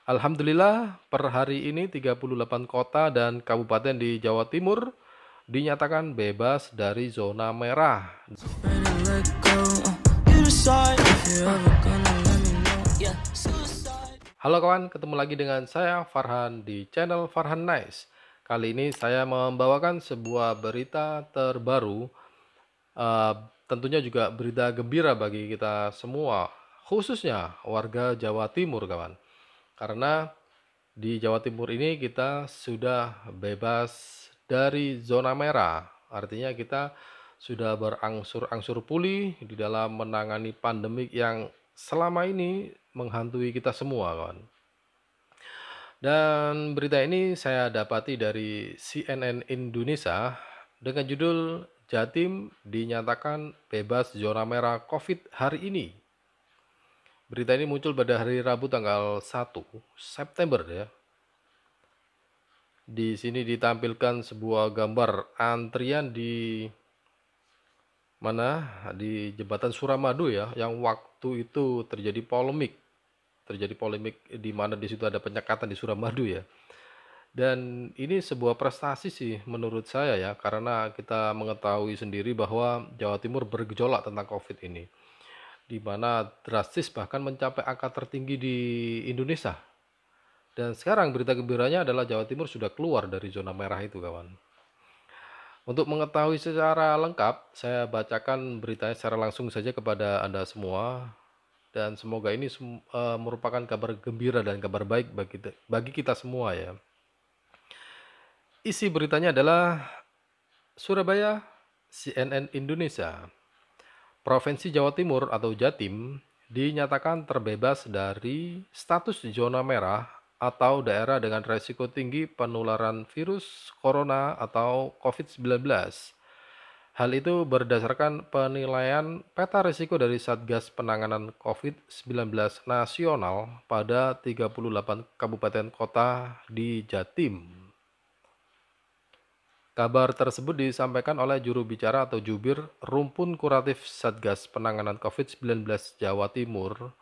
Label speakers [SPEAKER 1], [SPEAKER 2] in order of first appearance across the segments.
[SPEAKER 1] Alhamdulillah, per hari ini 38 kota dan kabupaten di Jawa Timur dinyatakan bebas dari zona merah. Halo kawan, ketemu lagi dengan saya Farhan di channel Farhan Nice. Kali ini saya membawakan sebuah berita terbaru, eh, tentunya juga berita gembira bagi kita semua, khususnya warga Jawa Timur kawan. Karena di Jawa Timur ini kita sudah bebas dari zona merah. Artinya kita sudah berangsur-angsur pulih di dalam menangani pandemik yang selama ini menghantui kita semua, kawan. Dan berita ini saya dapati dari CNN Indonesia dengan judul Jatim dinyatakan bebas zona merah COVID hari ini. Berita ini muncul pada hari Rabu tanggal 1 September ya. Di sini ditampilkan sebuah gambar antrian di mana? Di jembatan Suramadu ya, yang waktu itu terjadi polemik. Terjadi polemik di mana di situ ada penyekatan di Suramadu ya. Dan ini sebuah prestasi sih menurut saya ya, karena kita mengetahui sendiri bahwa Jawa Timur bergejolak tentang COVID ini, di mana drastis bahkan mencapai angka tertinggi di Indonesia. Dan sekarang berita gembiranya adalah Jawa Timur sudah keluar dari zona merah itu, kawan. Untuk mengetahui secara lengkap, saya bacakan beritanya secara langsung saja kepada Anda semua. Dan semoga ini merupakan kabar gembira dan kabar baik bagi kita semua ya. Isi beritanya adalah Surabaya, CNN Indonesia. Provinsi Jawa Timur atau Jatim dinyatakan terbebas dari status zona merah atau daerah dengan risiko tinggi penularan virus corona atau COVID-19. Hal itu berdasarkan penilaian peta risiko dari Satgas Penanganan COVID-19 Nasional pada 38 kabupaten kota di Jatim. Kabar tersebut disampaikan oleh juru bicara atau jubir Rumpun Kuratif Satgas Penanganan COVID-19 Jawa Timur,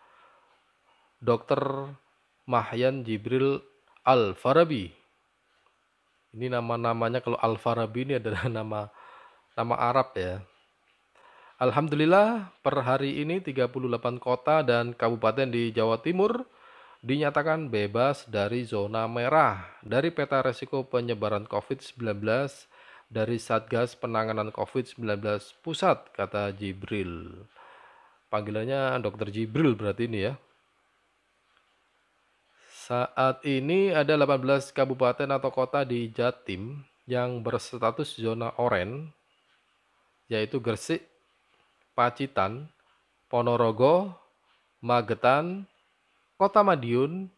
[SPEAKER 1] Dr. Mahyan Jibril Al-Farabi. Ini nama-namanya, kalau Al-Farabi ini adalah nama Arab ya. Alhamdulillah, per hari ini 38 kota dan kabupaten di Jawa Timur dinyatakan bebas dari zona merah dari peta risiko penyebaran COVID-19 dari Satgas Penanganan COVID-19 Pusat, kata Jibril. Panggilannya Dr. Jibril berarti ini ya. Saat ini ada 18 kabupaten atau kota di Jatim yang berstatus zona oranye, yaitu Gresik, Pacitan, Ponorogo, Magetan, Kota Madiun,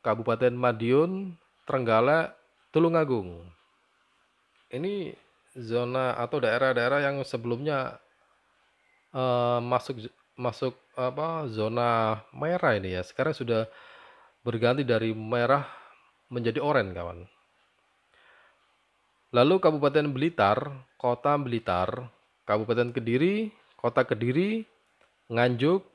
[SPEAKER 1] Kabupaten Madiun, Trenggalek, Tulungagung. Ini zona atau daerah-daerah yang sebelumnya masuk zona merah ini ya. Sekarang sudah berganti dari merah menjadi oranye, kawan. Lalu Kabupaten Blitar, Kota Blitar, Kabupaten Kediri, Kota Kediri, Nganjuk,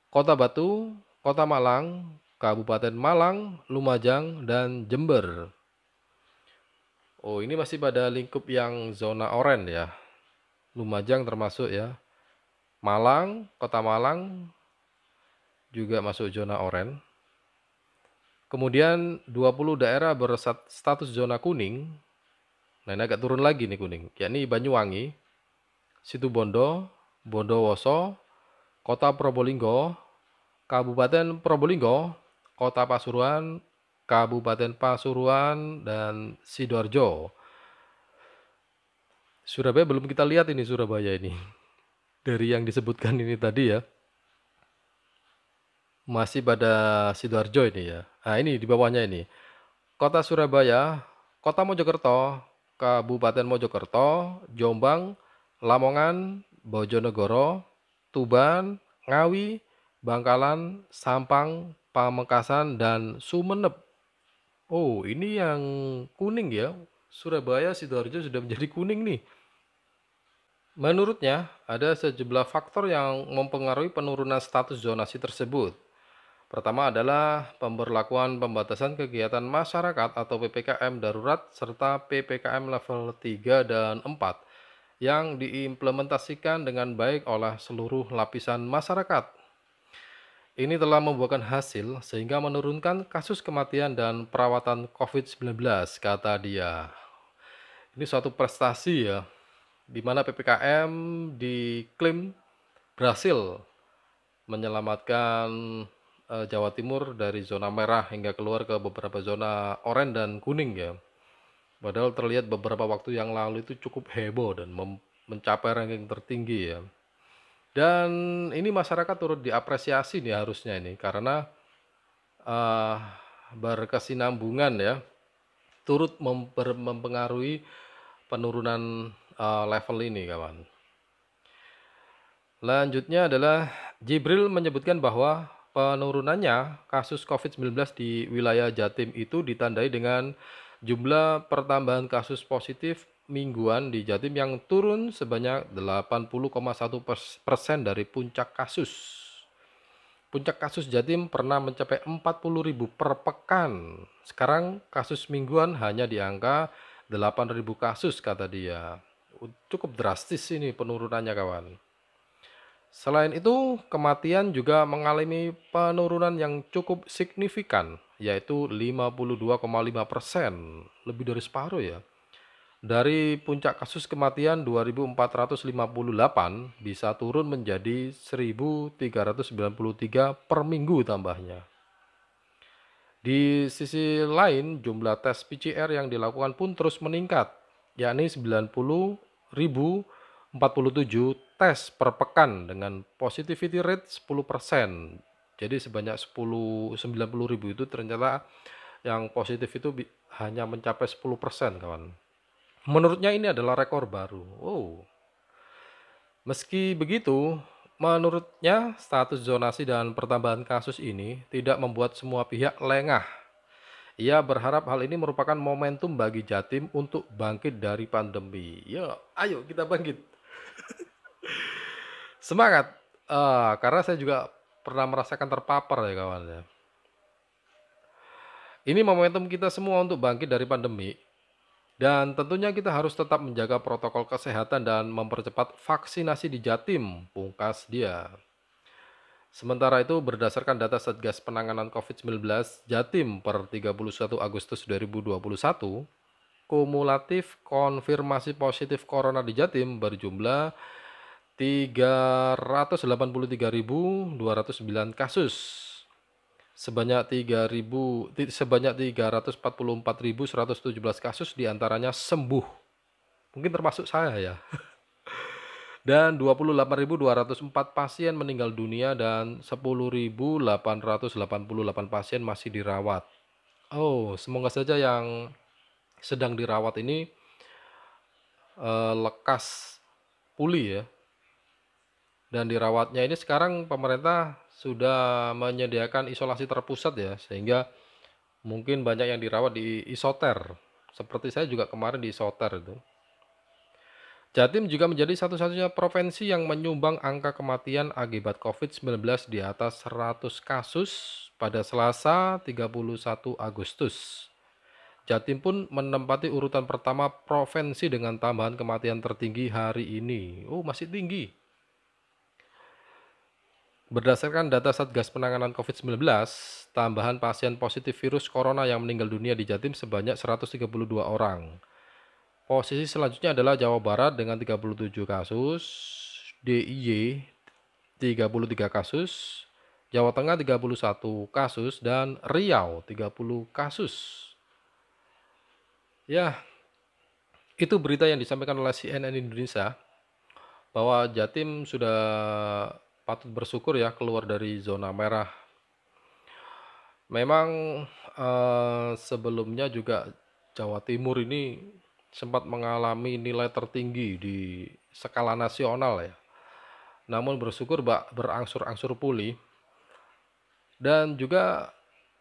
[SPEAKER 1] Kota Batu, Kota Malang, Kabupaten Malang, Lumajang, dan Jember. Oh, ini masih pada lingkup yang zona oranye ya. Lumajang termasuk ya. Malang, Kota Malang juga masuk zona oranye. Kemudian 20 daerah berstatus zona kuning. Nah, ini agak turun lagi nih kuning, yakni Banyuwangi, Situbondo, Bondowoso, Kota Probolinggo, Kabupaten Probolinggo, Kota Pasuruan, Kabupaten Pasuruan, dan Sidoarjo. Surabaya belum kita lihat ini, Surabaya ini. Dari yang disebutkan ini tadi ya. Masih pada Sidoarjo ini ya. Nah, ini di bawahnya ini. Kota Surabaya, Kota Mojokerto, Kabupaten Mojokerto, Jombang, Lamongan, Bojonegoro, Tuban, Ngawi, Bangkalan, Sampang, Pamekasan, dan Sumeneb. Oh, ini yang kuning ya. Surabaya, Sidoarjo sudah menjadi kuning nih. Menurutnya, ada sejumlah faktor yang mempengaruhi penurunan status zonasi tersebut. Pertama adalah pemberlakuan pembatasan kegiatan masyarakat atau PPKM darurat serta PPKM level 3 dan 4 yang diimplementasikan dengan baik oleh seluruh lapisan masyarakat. Ini telah membuahkan hasil sehingga menurunkan kasus kematian dan perawatan COVID-19, kata dia. Ini suatu prestasi ya, di mana PPKM diklaim berhasil menyelamatkan Jawa Timur dari zona merah hingga keluar ke beberapa zona oranye dan kuning ya. Padahal terlihat beberapa waktu yang lalu itu cukup heboh dan mencapai ranking tertinggi ya. Dan ini masyarakat turut diapresiasi nih harusnya ini karena eh, berkesinambungan ya, turut mempengaruhi penurunan level ini kawan. Lanjutnya adalah Jibril menyebutkan bahwa penurunannya kasus COVID-19 di wilayah Jatim itu ditandai dengan jumlah pertambahan kasus positif mingguan di Jatim yang turun sebanyak 80,1% dari puncak kasus. Puncak kasus Jatim pernah mencapai 40.000 per pekan. Sekarang kasus mingguan hanya di angka 8.000 kasus, kata dia. Cukup drastis ini penurunannya kawan. Selain itu, kematian juga mengalami penurunan yang cukup signifikan, yaitu 52,5%, lebih dari separuh ya. Dari puncak kasus kematian 2.458 bisa turun menjadi 1.393 per minggu tambahnya. Di sisi lain, jumlah tes PCR yang dilakukan pun terus meningkat, yakni 90.047 tes per pekan dengan positivity rate 10%. Jadi sebanyak 90.000 itu ternyata yang positif itu hanya mencapai 10%, kawan. Menurutnya ini adalah rekor baru. Oh. Meski begitu, menurutnya status zonasi dan pertambahan kasus ini tidak membuat semua pihak lengah. Ia berharap hal ini merupakan momentum bagi Jatim untuk bangkit dari pandemi. Ya, ayo kita bangkit. Semangat. Karena saya juga pernah merasakan terpapar ya kawan ya. Ini momentum kita semua untuk bangkit dari pandemi. Dan tentunya kita harus tetap menjaga protokol kesehatan dan mempercepat vaksinasi di Jatim, pungkas dia. Sementara itu, berdasarkan data Satgas Penanganan COVID-19 Jatim per 31 Agustus 2021, kumulatif konfirmasi positif corona di Jatim berjumlah 383.209 kasus. Sebanyak 344.117 kasus diantaranya sembuh. Mungkin termasuk saya ya. Dan 28.204 pasien meninggal dunia dan 10.888 pasien masih dirawat. Oh, semoga saja yang sedang dirawat ini lekas pulih ya. Dan dirawatnya ini sekarang pemerintah sudah menyediakan isolasi terpusat ya, sehingga mungkin banyak yang dirawat di isoter. Seperti saya juga kemarin di isoter itu. Jatim juga menjadi satu-satunya provinsi yang menyumbang angka kematian akibat COVID-19 di atas 100 kasus pada Selasa 31 Agustus. Jatim pun menempati urutan pertama provinsi dengan tambahan kematian tertinggi hari ini. Oh, masih tinggi. Berdasarkan data Satgas Penanganan COVID-19, tambahan pasien positif virus corona yang meninggal dunia di Jatim sebanyak 132 orang. Posisi selanjutnya adalah Jawa Barat dengan 37 kasus, DIY 33 kasus, Jawa Tengah 31 kasus, dan Riau 30 kasus. Ya, itu berita yang disampaikan oleh CNN Indonesia bahwa Jatim sudah patut bersyukur ya keluar dari zona merah. Memang sebelumnya juga Jawa Timur ini sempat mengalami nilai tertinggi di skala nasional ya. Namun bersyukur berangsur-angsur pulih dan juga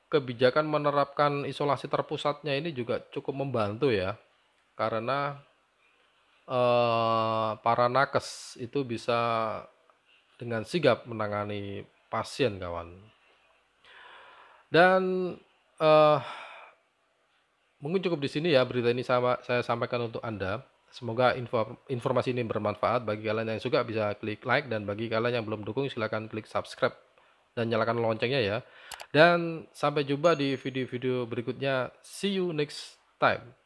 [SPEAKER 1] kebijakan menerapkan isolasi terpusatnya ini juga cukup membantu ya. Karena para nakes itu bisa dengan sigap menangani pasien kawan. Dan, eee, mungkin cukup di sini ya berita ini saya sampaikan untuk Anda. Semoga informasi ini bermanfaat. Bagi kalian yang suka bisa klik like, dan bagi kalian yang belum dukung silakan klik subscribe dan nyalakan loncengnya ya. Dan sampai jumpa di video-video berikutnya. See you next time.